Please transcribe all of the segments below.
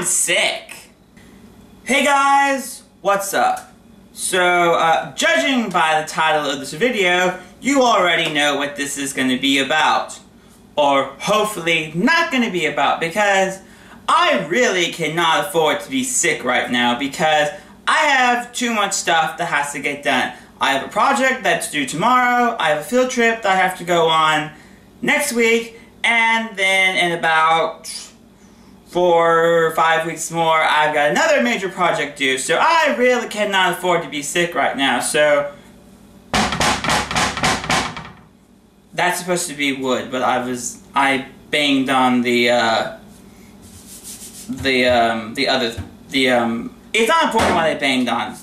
I'm sick. Hey guys, what's up? So, judging by the title of this video, you already know what this is going to be about. Or hopefully not going to be about, because I really cannot afford to be sick right now because I have too much stuff that has to get done. I have a project that's due tomorrow, I have a field trip that I have to go on next week, and then in about 4 or 5 weeks more, I've got another major project due. So I really cannot afford to be sick right now. So that's supposed to be wood, but I banged on it's not important what I banged on.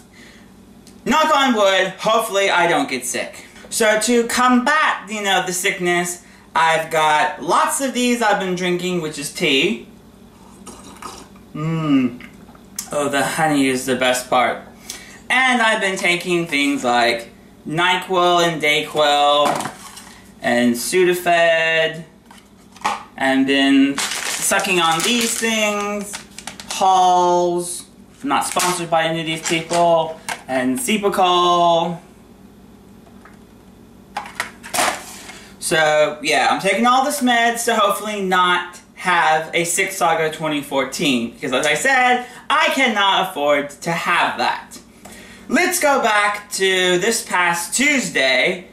Knock on wood, hopefully I don't get sick. So to combat, the sickness, I've got lots of these I've been drinking, which is tea. Oh, the honey is the best part. And I've been taking things like NyQuil and DayQuil and Sudafed, and been sucking on these things, Halls, I'm not sponsored by any of these people, and Cepacol. So yeah, I'm taking all this meds to hopefully not have a Sick Saga 2014, because as I said, I cannot afford to have that. Let's go back to this past Tuesday,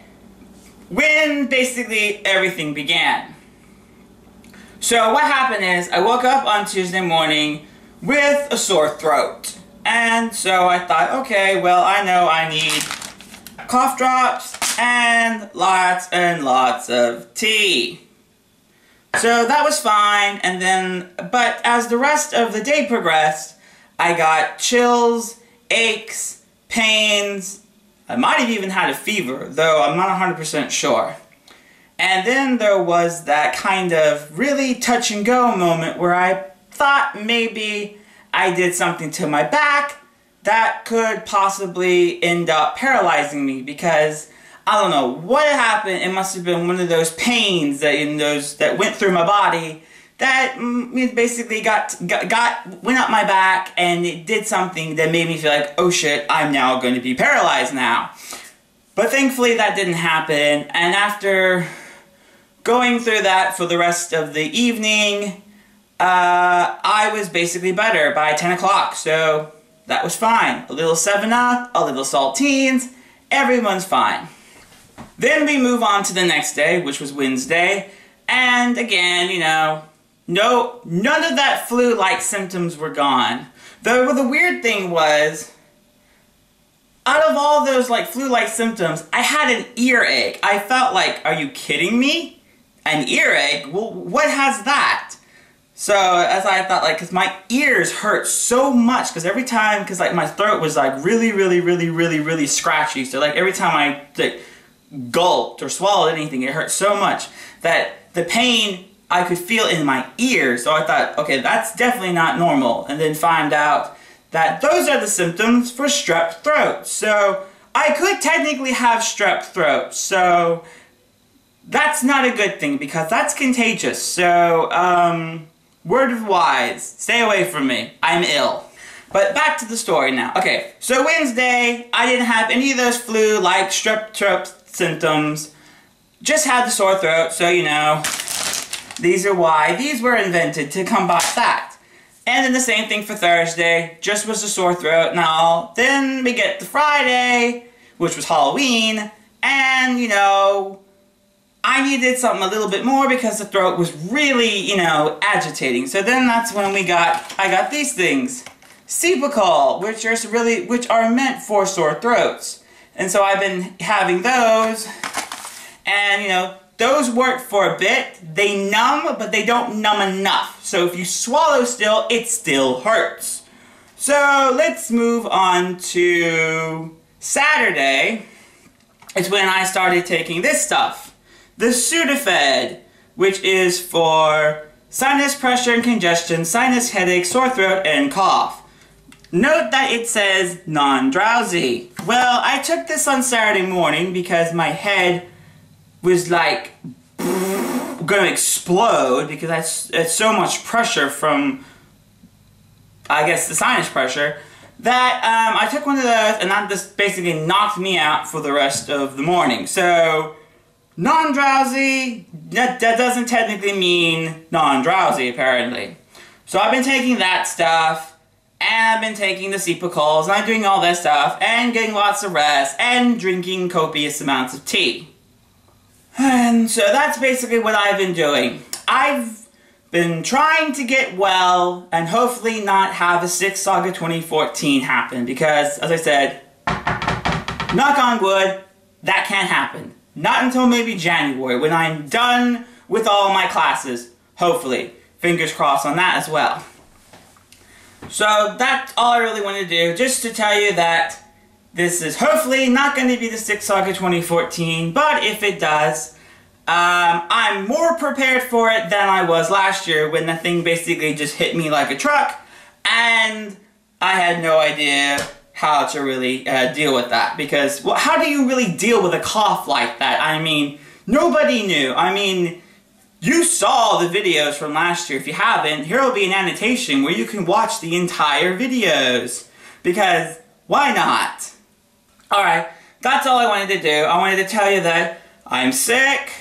when basically everything began. So what happened is, I woke up on Tuesday morning with a sore throat. And so I thought, okay, well, I know I need cough drops and lots of tea. So that was fine, and then, but as the rest of the day progressed, I got chills, aches, pains. I might have even had a fever, though I'm not 100% sure. And then there was that kind of really touch and go moment where I thought maybe I did something to my back that could possibly end up paralyzing me, because I don't know what happened. It must have been one of those pains that went through my body that basically went up my back, and it did something that made me feel like, oh shit, I'm now going to be paralyzed now. But thankfully that didn't happen, and after going through that for the rest of the evening, I was basically better by 10 o'clock, so that was fine. A little 7-Up, a little saltines, everyone's fine. Then we move on to the next day, which was Wednesday, and again, none of that flu-like symptoms were gone. Though the weird thing was, out of all those flu-like symptoms, I had an earache. I felt like, are you kidding me? An earache? Well, what has that? So, as I thought, because my ears hurt so much, because every time, my throat was really scratchy, so every time I gulped or swallowed anything, it hurt so much that the pain I could feel in my ears. So I thought, okay, that's definitely not normal, and then find out that those are the symptoms for strep throat. So I could technically have strep throat, so that's not a good thing because that's contagious. So word of wise, stay away from me. I'm ill. But back to the story now. Okay, so Wednesday, I didn't have any of those flu-like strep throat symptoms. Just had the sore throat, so these are why these were invented, to combat that. And then the same thing for Thursday, just was a sore throat and all. Then we get to Friday, which was Halloween, and I needed something a little bit more because the throat was really, agitating. So then that's when I got these things. Cepacol, which are meant for sore throats. And so I've been having those, and those work for a bit. They numb, but they don't numb enough. So if you swallow still, it still hurts. So let's move on to Saturday. It's when I started taking this stuff. The Sudafed, which is for sinus pressure and congestion, sinus headache, sore throat, and cough. Note that it says non-drowsy. Well, I took this on Saturday morning because my head was gonna explode because that's so much pressure from I guess, the sinus pressure, that I took one of those, and that just basically knocked me out for the rest of the morning. So, non-drowsy, that doesn't technically mean non-drowsy, apparently. So I've been taking that stuff, and I've been taking the Cepacals, and I'm doing all that stuff, and getting lots of rest, and drinking copious amounts of tea. And so that's basically what I've been doing. I've been trying to get well, and hopefully not have a Sick Saga 2014 happen, because, as I said, knock on wood, that can't happen. Not until maybe January, when I'm done with all my classes, hopefully. Fingers crossed on that as well. So that's all I really want to do, just to tell you that this is hopefully not going to be the Sick Saga 2014, but if it does, I'm more prepared for it than I was last year, when the thing basically just hit me like a truck, and I had no idea how to really deal with that. Because, well, how do you really deal with a cough like that? I mean, nobody knew. I mean, you saw the videos from last year. If you haven't, here will be an annotation where you can watch the entire videos. Because, why not? Alright, that's all I wanted to do. I wanted to tell you that I'm sick,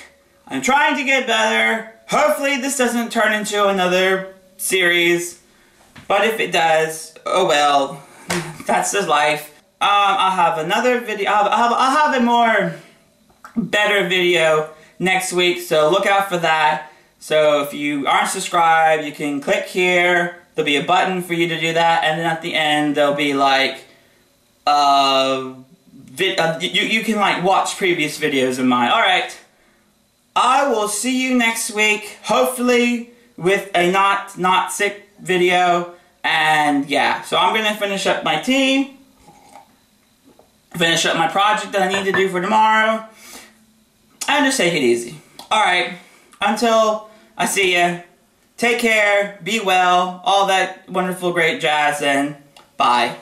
I'm trying to get better. Hopefully this doesn't turn into another series. But if it does, oh well. That's just life. I'll have another video. I'll have a more better video next week, so look out for that. So if you aren't subscribed, you can click here. There'll be a button for you to do that, and then at the end there'll be like you can like watch previous videos of mine. All right. I will see you next week, hopefully with a not sick video. And yeah, so I'm going to finish up my tea, finish up my project that I need to do for tomorrow, and just take it easy. Alright, until I see you, take care, be well, all that wonderful great jazz, and bye.